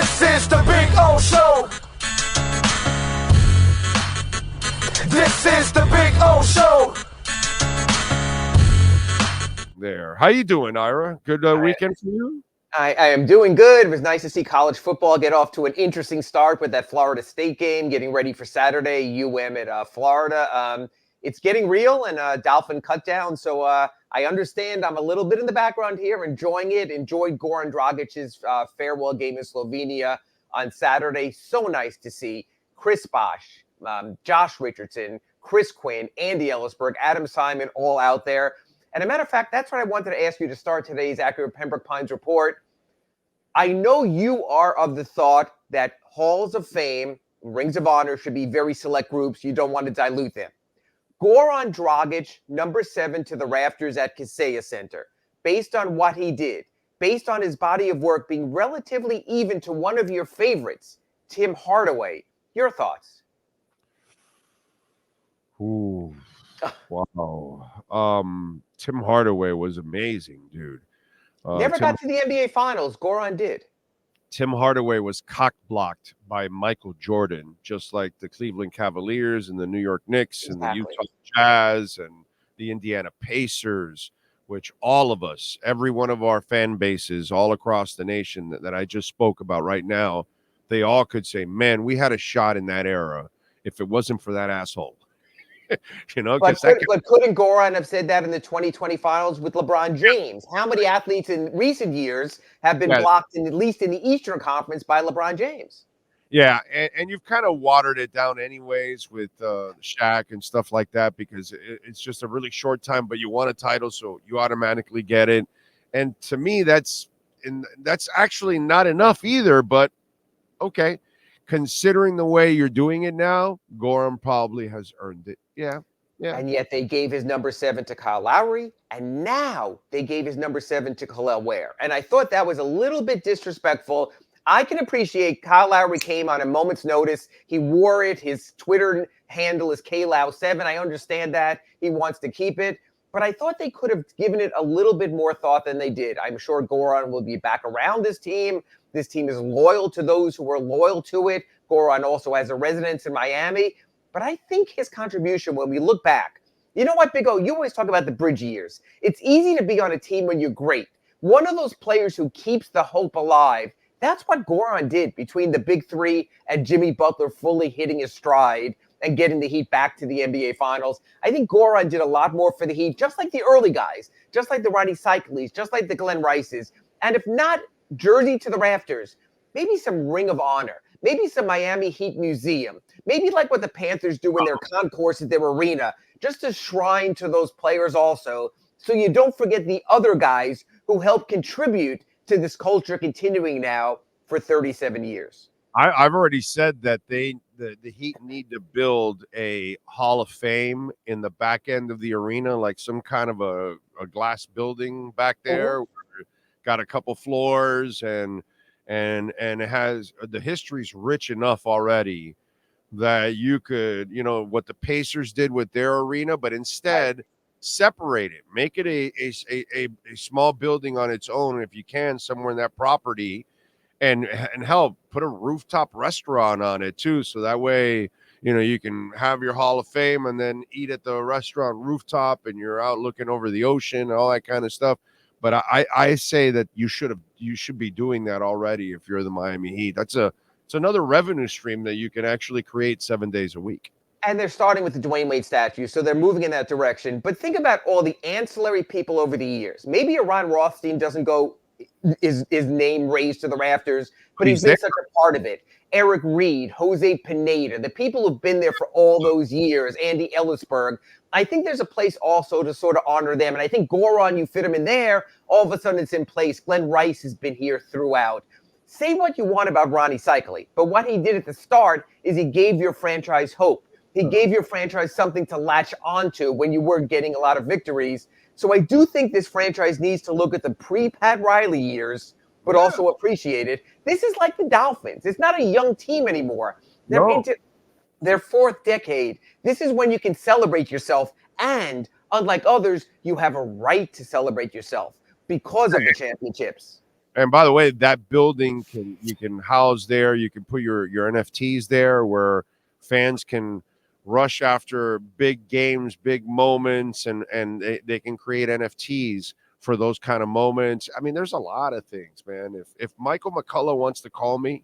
This is the Big O Show. This is the Big O Show. There. How you doing, Ira? Good weekend for you? I am doing good. It was nice to see college football get off to an interesting start with that Florida State game, getting ready for Saturday, at Florida. It's getting real and Dolphin cut down. So I understand I'm a little bit in the background here, enjoying it. Enjoyed Goran Dragic's farewell game in Slovenia on Saturday. So nice to see Chris Bosh, Josh Richardson, Chris Quinn, Andy Ellisberg, Adam Simon all out there. And a matter of fact, that's what I wanted to ask you to start today's Accurate Pembroke Pines report. I know you are of the thought that halls of fame, rings of honor should be very select groups. You don't want to dilute them. Goran Dragic, number 7 to the rafters at Kaseya Center, based on what he did, based on his body of work being relatively even to one of your favorites, Tim Hardaway. Your thoughts? Ooh, wow. Tim Hardaway was amazing, dude. Never got to the NBA Finals. Goran did. Tim Hardaway was cock-blocked by Michael Jordan, just like the Cleveland Cavaliers and the New York Knicks and the Utah Jazz and the Indiana Pacers, which all of us, every one of our fan bases all across the nation that I just spoke about right now, they all could say, man, we had a shot in that era if it wasn't for that asshole. You know, but couldn't Goran have said that in the 2020 finals with LeBron James? How many athletes in recent years have been blocked, at least in the Eastern Conference, by LeBron James? Yeah, and you've kind of watered it down anyways with Shaq and stuff like that because it's just a really short time, but you won a title, so you automatically get it. And to me, that's actually not enough either, but okay. Considering the way you're doing it now, Goran probably has earned it. Yeah. And yet they gave his number 7 to Kyle Lowry, and now they gave his number 7 to Kel'el Ware. And I thought that was a little bit disrespectful. I can appreciate Kyle Lowry came on a moment's notice. He wore it. His Twitter handle is KLow7. I understand that. He wants to keep it. But I thought they could have given it a little bit more thought than they did. I'm sure Goran will be back around this team. This team is loyal to those who are loyal to it. Goran also has a residence in Miami. But I think his contribution, when we look back, you know what, Big O, you always talk about the bridge years. It's easy to be on a team when you're great. One of those players who keeps the hope alive, that's what Goran did between the big three and Jimmy Butler fully hitting his stride and getting the Heat back to the NBA Finals. I think Goran did a lot more for the Heat, just like the early guys, just like the Ronnie Cycles, just like the Glenn Rices. And if not jersey to the rafters, maybe some ring of honor, maybe some Miami Heat museum, maybe like what the Panthers do in their concourse at their arena, just a shrine to those players also, so you don't forget the other guys who helped contribute to this culture continuing now for 37 years. I've already said that the Heat need to build a Hall of Fame in the back end of the arena, like some kind of a glass building back there. Got a couple floors and it has the history's rich enough already that you could, you know, what the Pacers did with their arena, but instead separate it, make it a small building on its own, if you can, somewhere in that property, and help put a rooftop restaurant on it too, so that way, you know, you can have your Hall of Fame and then eat at the restaurant rooftop, and you're out looking over the ocean and all that kind of stuff. But I say that you should be doing that already if you're the Miami Heat. It's another revenue stream that you can actually create 7 days a week. And they're starting with the Dwayne Wade statue, so they're moving in that direction. But think about all the ancillary people over the years. Maybe a Ron Rothstein doesn't go his name raised to the rafters, but he's been such a part of it. Eric Reed, Jose Pineda, the people who've been there for all those years, Andy Ellisberg. I think there's a place also to sort of honor them. And I think Goran, you fit him in there, all of a sudden it's in place. Glenn Rice has been here throughout. Say what you want about Ronnie Cycles, but what he did at the start is he gave your franchise hope. He gave your franchise something to latch onto when you weren't getting a lot of victories. So I do think this franchise needs to look at the pre-Pat Riley years, but also appreciate it. This is like the Dolphins. It's not a young team anymore. They're into their fourth decade. This is when you can celebrate yourself. And unlike others, you have a right to celebrate yourself because of the championships. And by the way, that building you can house there. You can put your NFTs there, where fans can rush after big games, big moments, and they can create NFTs for those kind of moments. I mean, there's a lot of things, man. If Michael McCullough wants to call me,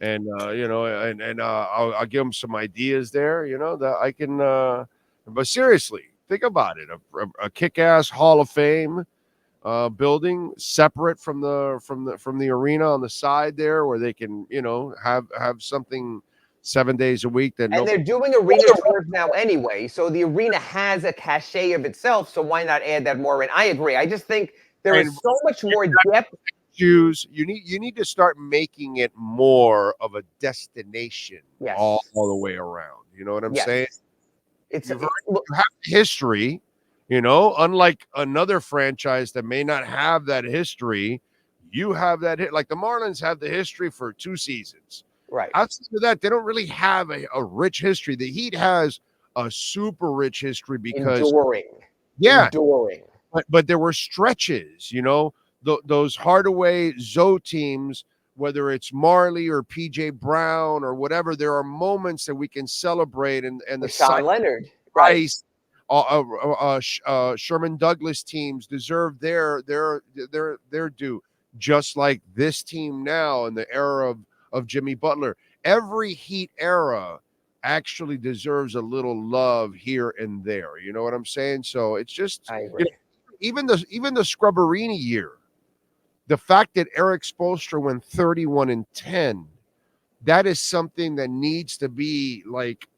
and I'll give him some ideas there, that I can. But seriously, think about it: a kick-ass Hall of Fame building separate from the arena on the side there, where they can have something 7 days a week that and they're doing arena tours now anyway, so the arena has a cachet of itself, so why not add that more in? I agree. I just think there is so much more depth. You need to start making it more of a destination. Yes. all the way around. You know what I'm saying? You have history. Unlike another franchise that may not have that history, you have that. Like the Marlins have the history for 2 seasons. Right. Outside of that, they don't really have a rich history. The Heat has a super rich history because enduring. But there were stretches. Those Hardaway Zoe teams, whether it's Marley or PJ Brown or whatever, there are moments that we can celebrate. And the Sean Leonard, right? Sherman Douglas teams deserve their due, just like this team now in the era of Jimmy Butler. Every Heat era actually deserves a little love here and there. You know what I'm saying? So it's just even the Scrubberini year, the fact that Eric Spoelstra went 31-10, that is something that needs to be like,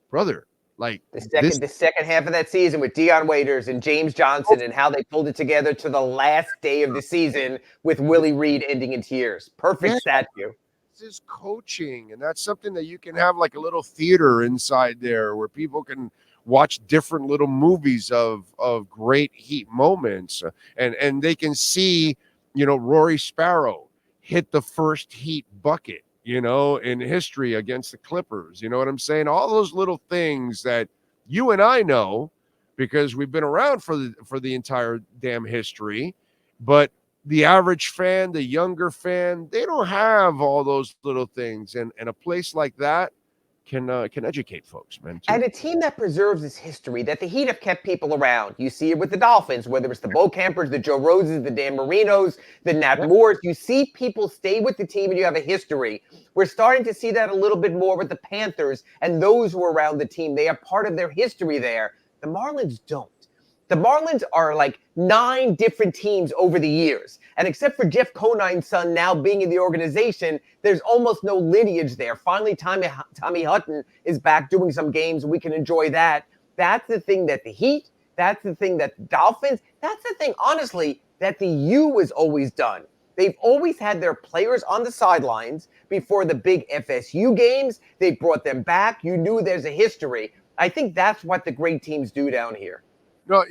brother. Like the second half of that season with Dion Waiters and James Johnson and how they pulled it together to the last day of the season with Willie Reed ending in tears. Perfect statue. This is coaching, and that's something that you can have like a little theater inside there where people can watch different little movies of great Heat moments, and they can see, Rory Sparrow hit the first Heat bucket, in history against the Clippers. You know what I'm saying? All those little things that you and I know because we've been around for the entire damn history. But the average fan, the younger fan, they don't have all those little things. And a place like that can educate folks, man. Too. And a team that preserves its history, that the Heat have kept people around. You see it with the Dolphins, whether it's the Bo Campers, the Joe Roses, the Dan Marinos, the Nat Moores. You see people stay with the team and you have a history. We're starting to see that a little bit more with the Panthers and those who are around the team. They are part of their history there. The Marlins don't. The Marlins are like 9 different teams over the years. And except for Jeff Conine's son now being in the organization, there's almost no lineage there. Finally, Tommy Hutton is back doing some games, and we can enjoy that. That's the thing that the Heat, that's the thing that the Dolphins, that's the thing, honestly, that the U has always done. They've always had their players on the sidelines before the big FSU games. They brought them back. You knew there's a history. I think that's what the great teams do down here. No,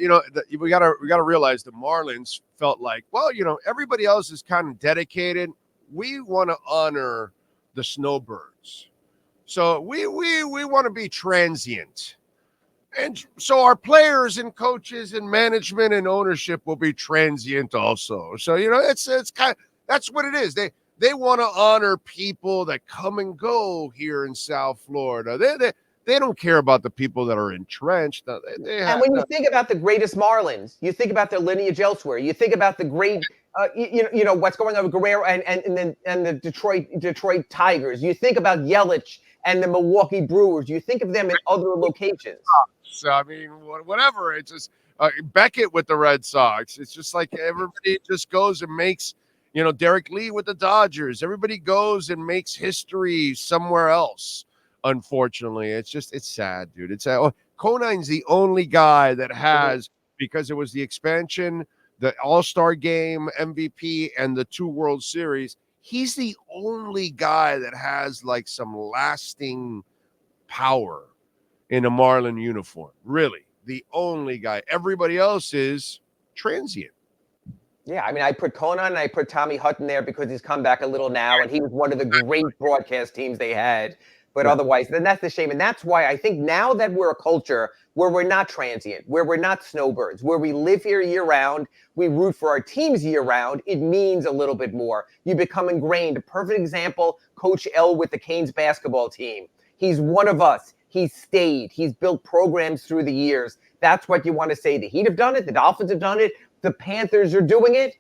we gotta realize the Marlins felt like, well, everybody else is kind of dedicated. We want to honor the snowbirds, so we want to be transient, and so our players and coaches and management and ownership will be transient also. So it's kind of, that's what it is. They want to honor people that come and go here in South Florida. They don't care about the people that are entrenched. And when you think about the greatest Marlins, you think about their lineage elsewhere. You think about the great, what's going on with Guerrero and the Detroit Tigers. You think about Yelich and the Milwaukee Brewers. You think of them in other locations. So, I mean, whatever. It's just Beckett with the Red Sox. It's just like everybody just goes and makes, Derek Lee with the Dodgers. Everybody goes and makes history somewhere else. Unfortunately, it's sad, dude. It's sad. Conine's the only guy that has, because it was the expansion, the All-Star Game MVP, and the 2 World Series. He's the only guy that has like some lasting power in a Marlin uniform. Really, the only guy. Everybody else is transient. Yeah, I mean, I put Conine and I put Tommy Hutton there because he's come back a little now, and he was one of the great broadcast teams they had. But otherwise, then that's the shame. And that's why I think now that we're a culture where we're not transient, where we're not snowbirds, where we live here year round, we root for our teams year round, it means a little bit more. You become ingrained. A perfect example, Coach L with the Canes basketball team. He's one of us. He's stayed. He's built programs through the years. That's what you want to say. The Heat have done it. The Dolphins have done it. The Panthers are doing it.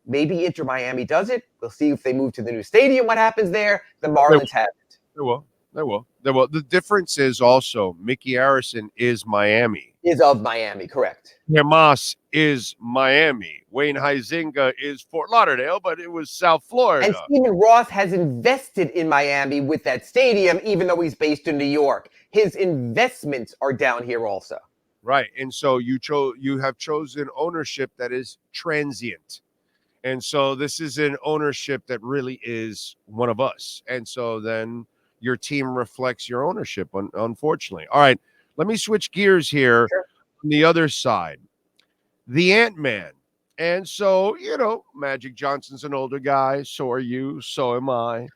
Maybe InterMiami does it. We'll see if they move to the new stadium, what happens there. The Marlins have it. They will. They will. They will. The difference is also Mickey Harrison is Miami. Is of Miami, correct. Hamas is Miami. Wayne Huizenga is Fort Lauderdale, but it was South Florida. And Stephen Ross has invested in Miami with that stadium, even though he's based in New York. His investments are down here also. Right. And so you have chosen ownership that is transient. And so this is an ownership that really is one of us. And so then your team reflects your ownership, unfortunately. All right, let me switch gears here. Sure. On the other side. The Ant-Man. And so, Magic Johnson's an older guy. So are you. So am I.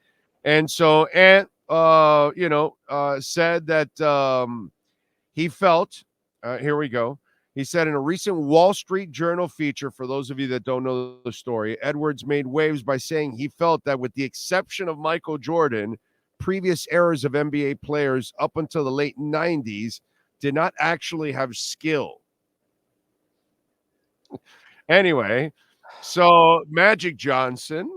And so Ant, said that he felt, here we go. He said in a recent Wall Street Journal feature, for those of you that don't know the story, Edwards made waves by saying he felt that with the exception of Michael Jordan, previous eras of NBA players up until the late 90s did not actually have skill. Anyway, so Magic Johnson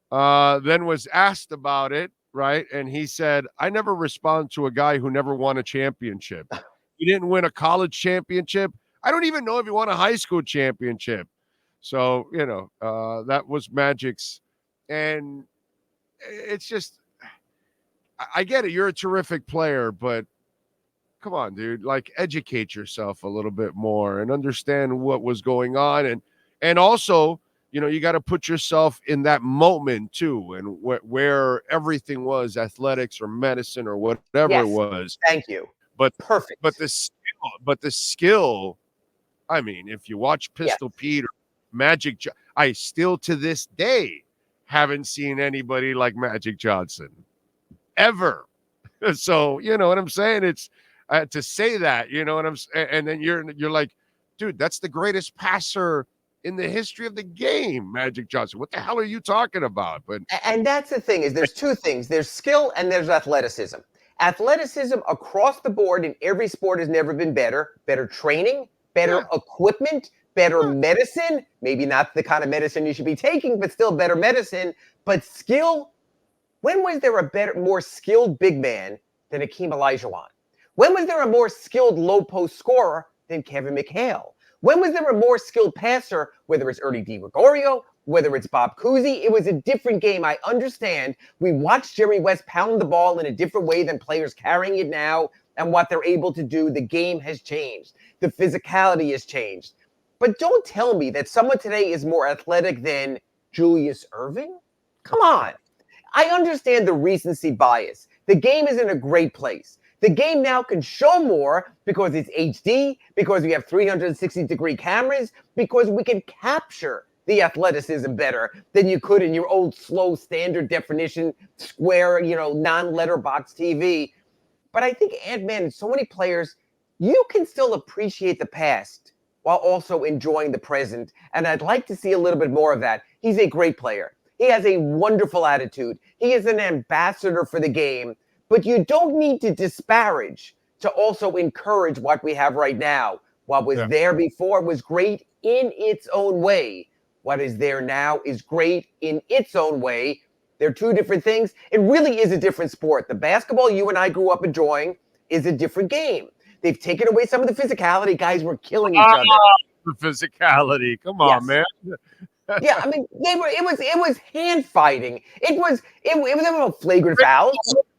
then was asked about it, right? And he said, I never respond to a guy who never won a championship. He didn't win a college championship. I don't even know if he won a high school championship. So, that was Magic's. And it's just, I get it. You're a terrific player, but come on, dude, like educate yourself a little bit more and understand what was going on. And also, you got to put yourself in that moment too. And where everything was athletics or medicine or whatever it was. Thank you. But perfect. But the skill, I mean, if you watch Pistol Pete or Magic, I still to this day haven't seen anybody like Magic Johnson ever. So, you know what I'm saying? It's to say that, you know what I'm saying? And then you're like, dude, that's the greatest passer in the history of the game, Magic Johnson. What the hell are you talking about? And that's the thing is there's two things. There's skill and there's athleticism. Athleticism across the board in every sport has never been better. Better training, better equipment, better medicine. Maybe not the kind of medicine you should be taking, but still better medicine. But skill, when was there a more skilled big man than Hakeem Olajuwon? When was there a more skilled low post scorer than Kevin McHale? When was there a more skilled passer, whether it's Ernie DiGregorio, whether it's Bob Cousy? It was a different game. I understand. We watched Jerry West pound the ball in a different way than players carrying it now and what they're able to do. The game has changed. The physicality has changed. But don't tell me that someone today is more athletic than Julius Erving. Come on. I understand the recency bias. The game is in a great place. The game now can show more because it's HD, because we have 360-degree cameras, because we can capture the athleticism better than you could in your old slow standard definition square, non-letterbox TV. But I think Ant-Man and so many players, you can still appreciate the past while also enjoying the present. And I'd like to see a little bit more of that. He's a great player. He has a wonderful attitude. He is an ambassador for the game. But you don't need to disparage to also encourage what we have right now. What was there before was great in its own way. What is there now is great in its own way. They're two different things. It really is a different sport. The basketball you and I grew up enjoying is a different game. They've taken away some of the physicality. Guys were killing each other. The physicality. Come on, man. Yeah, I mean, it was hand fighting. It was about flagrant fouls.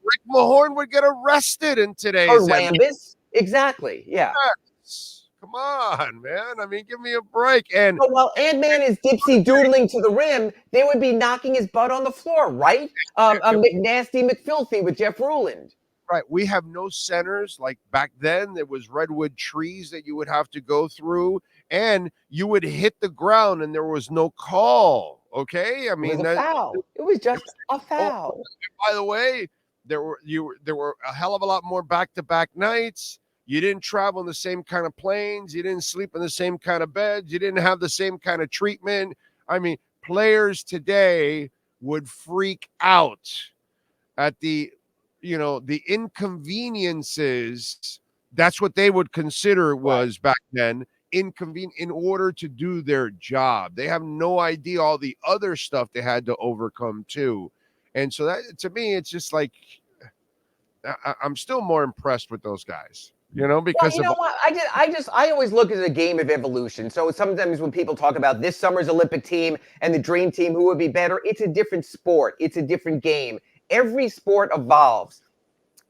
Rick Mahorn would get arrested in today's or Rambis. Exactly. Yeah. Yes. Come on, man. I mean, give me a break. And so while Ant-Man is dipsy doodling to the rim, they would be knocking his butt on the floor, right? McNasty McFilthy with Jeff Ruland. Right. We have no centers. Like back then, there was redwood trees that you would have to go through, and you would hit the ground, and there was no call. Okay. I mean, it was a foul. It was just a foul. By the way, there were a hell of a lot more back-to-back nights. You didn't travel in the same kind of planes. You didn't sleep in the same kind of beds. You didn't have the same kind of treatment. I mean, players today would freak out at the inconveniences. That's what they would consider was back then inconvenient in order to do their job. They have no idea all the other stuff they had to overcome too. And so that, to me, it's just like, I'm still more impressed with those guys, because what? I always look at a game of evolution. So sometimes when people talk about this summer's Olympic team and the dream team, who would be better? It's a different sport. It's a different game. Every sport evolves.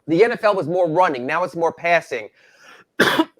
The NFL was more running. Now it's more passing.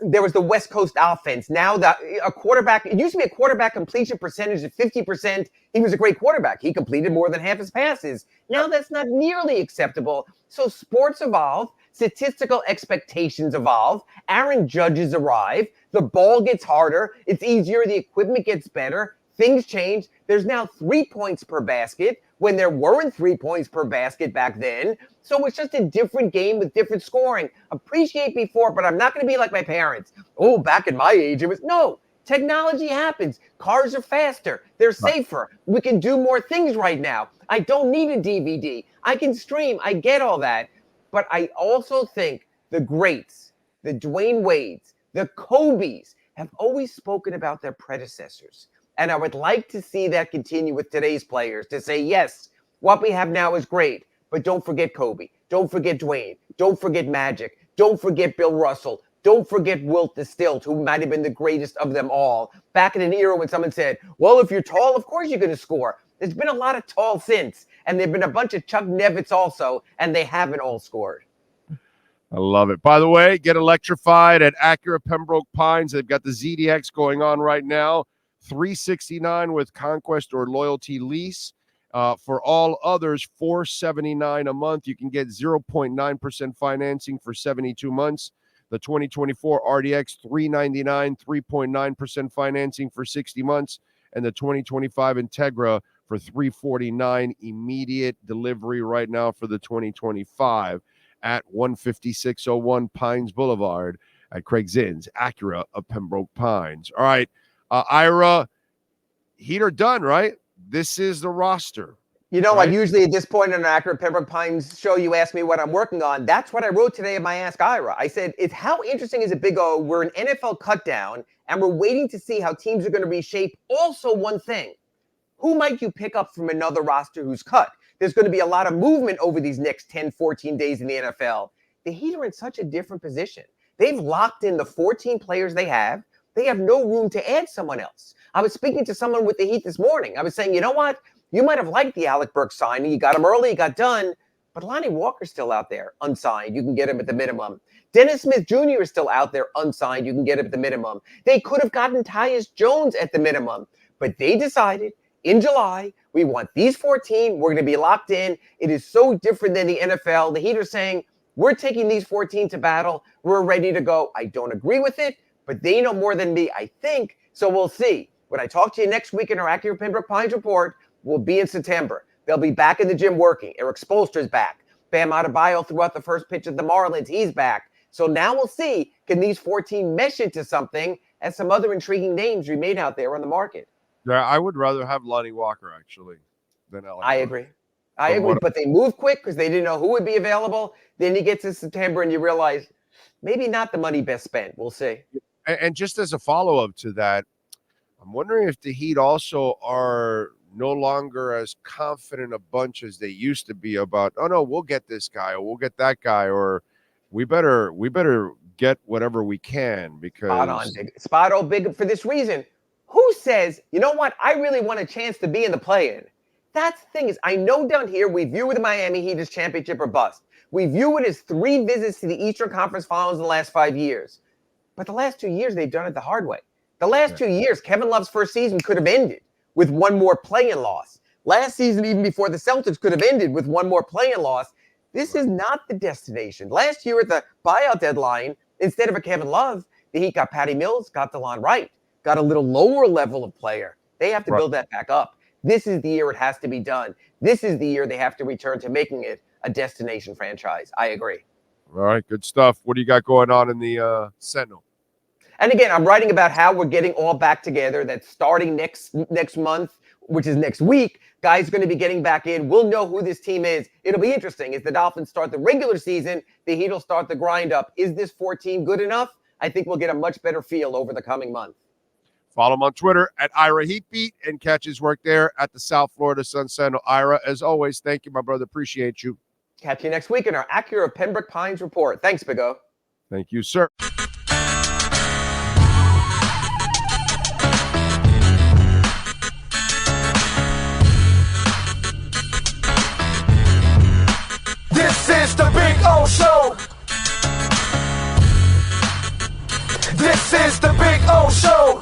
There was the West Coast offense. Now a quarterback, it used to be a quarterback completion percentage of 50%. He was a great quarterback. He completed more than half his passes. Now that's not nearly acceptable. So sports evolve. Statistical expectations evolve. Aaron Judges arrive. The ball gets harder. It's easier. The equipment gets better. Things change. There's now 3 points per basket when there weren't 3 points per basket back then. So it's just a different game with different scoring. Appreciate before, but I'm not going to be like my parents. Oh, back in my age, it was no. Technology happens. Cars are faster. They're safer. We can do more things right now. I don't need a DVD. I can stream. I get all that. But I also think the greats, the Dwayne Wades, the Kobes have always spoken about their predecessors. And I would like to see that continue with today's players to say, yes, what we have now is great, but don't forget Kobe. Don't forget Dwayne. Don't forget Magic. Don't forget Bill Russell. Don't forget Wilt the Stilt, who might have been the greatest of them all. Back in an era when someone said, well, if you're tall, of course you're going to score. There's been a lot of tall since, and there have been a bunch of Chuck Nevitts also, and they haven't all scored. I love it. By the way, get electrified at Acura Pembroke Pines. They've got the ZDX going on right now. $369 with Conquest or Loyalty lease. For all others, $479 a month. You can get 0.9% financing for 72 months. The 2024 RDX, $399, 3.9% financing for 60 months. And the 2025 Integra for $349, immediate delivery right now for the 2025 at 15601 Pines Boulevard at Craig Zinn's Acura of Pembroke Pines. All right, Ira, Heat are done, right? This is the roster. Right? Usually at this point in an Acura Pembroke Pines show, you ask me what I'm working on. That's what I wrote today in my Ask Ira. I said, how interesting is it, Big O? We're an NFL cut down, and we're waiting to see how teams are going to reshape. Also, one thing, who might you pick up from another roster who's cut? There's going to be a lot of movement over these next 10, 14 days in the NFL. The Heat are in such a different position. They've locked in the 14 players they have. They have no room to add someone else. I was speaking to someone with the Heat this morning. I was saying, you know what? You might have liked the Alec Burks signing. You got him early, you got done. But Lonnie Walker's still out there, unsigned. You can get him at the minimum. Dennis Smith Jr. is still out there, unsigned. You can get him at the minimum. They could have gotten Tyus Jones at the minimum. But they decided in July, we want these 14. We're going to be locked in. It is so different than the NFL. The Heat are saying, we're taking these 14 to battle. We're ready to go. I don't agree with it, but they know more than me, I think. So we'll see. When I talk to you next week in our Acura Pembroke Pines report, we'll be in September. They'll be back in the gym working. Eric Spoelstra's back. Bam Adebayo threw out the first pitch of the Marlins. He's back. So now we'll see, can these 14 mesh into something as some other intriguing names remain out there on the market? Yeah, I would rather have Lonnie Walker, actually, than Alec. I agree. But they moved quick because they didn't know who would be available. Then you get to September and you realize maybe not the money best spent. We'll see. And just as a follow-up to that, I'm wondering if the Heat also are no longer as confident a bunch as they used to be about, oh, no, we'll get this guy or we'll get that guy, or we better get whatever we can because spot on big for this reason. Who says, you know what, I really want a chance to be in the play-in? That's the thing is, I know down here we view the Miami Heat as championship or bust. We view it as 3 visits to the Eastern Conference Finals in the last 5 years. But the last 2 years, they've done it the hard way. The last 2 years, Kevin Love's first season could have ended with one more play-in loss. Last season, even before the Celtics, could have ended with one more play-in loss. This is not the destination. Last year at the buyout deadline, instead of a Kevin Love, the Heat got Patty Mills, got DeLon Wright, got a little lower level of player. They have to build that back up. This is the year it has to be done. This is the year they have to return to making it a destination franchise. I agree. All right, good stuff. What do you got going on in the Sentinel? And again, I'm writing about how we're getting all back together. That's starting next month, which is next week. Guys are going to be getting back in. We'll know who this team is. It'll be interesting. As the Dolphins start the regular season, the Heat will start the grind up. Is this 14 good enough? I think we'll get a much better feel over the coming month. Follow him on Twitter at Ira Heatbeat and catch his work there at the South Florida Sun Sentinel. Ira, as always, thank you, my brother. Appreciate you. Catch you next week in our Acura Pembroke Pines report. Thanks, Big O. Thank you, sir. This is the Big O Show. This is the Big O Show.